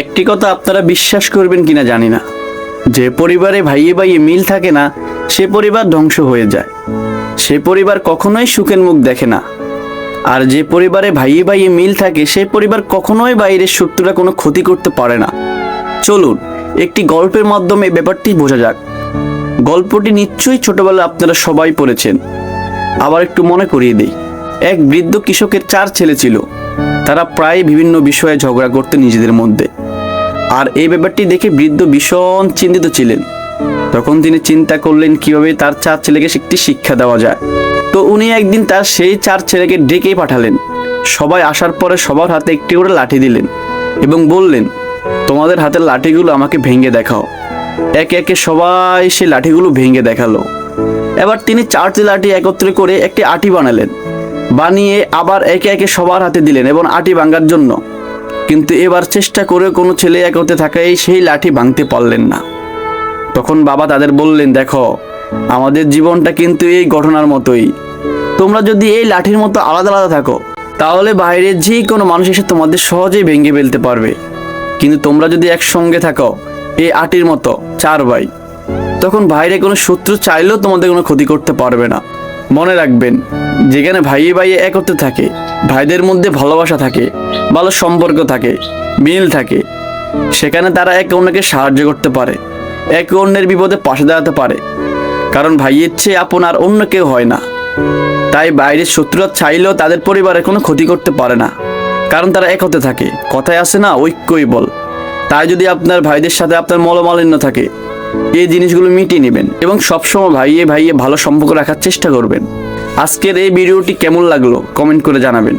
একটি কথা আপনারা বিশ্বাস করবেন কিনা জানি না, যে পরিবারে ভাইয়ে ভাইয়ে মিল থাকে না সে পরিবার ধ্বংস হয়ে যায়। সে পরিবার কখনোই সুখের মুখ দেখে না। আর যে পরিবারে ভাইয়ে ভাইয়ে মিল থাকে সেই পরিবার কখনোই বাইরের শত্রুরা কোনো ক্ষতি করতে পারে না। চলুন একটি গল্পের মাধ্যমে ব্যাপারটি বোঝা যাক। গল্পটি নিশ্চয়ই ছোটবেলায় আপনারা সবাই পড়েছেন। আবার একটু মনে করিয়ে দিই। এক বৃদ্ধ কৃষকের 4 ছেলে ছিল। তারা প্রায় বিভিন্ন বিষয়ে ঝগড়া করতেন নিজেদের মধ্যে। আর এই ব্যাপারটি দেখে বৃদ্ধ ভীষণ চিন্তিত ছিলেন। তখন তিনি চিন্তা করলেন কিভাবে তার 4 ছেলেকে একটি শিক্ষা দেওয়া যায়। তো উনি একদিন তার সেই 4 ছেলেকে ডেকেই পাঠালেন। সবাই আসার পরে সবার হাতে একটি করে লাঠি দিলেন এবং বললেন, তোমাদের হাতের লাঠিগুলো আমাকে ভেঙে দেখাও। একে একে সবাই সেই লাঠিগুলো ভেঙে দেখালো। এবার তিনি 4টি লাঠি একত্রে করে একটি আটি বানালেন। বানিয়ে আবার একে একে সবার হাতে দিলেন এবং আটি ভাঙার জন্য। কিন্তু এবার চেষ্টা করে কোনো ছেলে একত্রে থাকায় সেই লাঠি ভাঙতে পারলেন না। তখন বাবা তাদের বললেন, দেখো আমাদের জীবনটা কিন্তু এই ঘটনার মতোই। তোমরা যদি এই লাঠির মতো আলাদা আলাদা থাকো তাহলে বাইরের যে কোনো মানুষ এসে তোমাদের সহজেই ভেঙে ফেলতে পারবে। কিন্তু তোমরা যদি একসঙ্গে থাকো এই আটির মতো 4 ভাই, তখন বাইরে কোনো শত্রু চাইলেও তোমাদের কোনো ক্ষতি করতে পারবে না। মনে রাখবেন, যেখানে ভাইয়ে ভাইয়ে একত্রে থাকে, ভাইদের মধ্যে ভালোবাসা থাকে, ভালো সম্পর্ক থাকে, মিল থাকে, সেখানে তারা একে অন্যকে সাহায্য করতে পারে, একে অন্যের বিপদে পাশে দাঁড়াতে পারে। কারণ ভাইয়ের চেয়ে আপন আর অন্য কেউ হয় না। তাই বাইরের শত্রুরা চাইলেও তাদের পরিবারের কোনো ক্ষতি করতে পারে না, কারণ তারা একত্রে থাকে। কথায় আছে না, ঐক্যই বল। তাই যদি আপনার ভাইদের সাথে আপনার মনোমালিন্য থাকে, এই জিনিসগুলো মিটিয়ে নেবেন এবং সবসময় ভাইয়ে ভাইয়ে ভালো সম্পর্ক রাখার চেষ্টা করবেন। আজকের এই ভিডিওটি কেমন লাগলো কমেন্ট করে জানাবেন।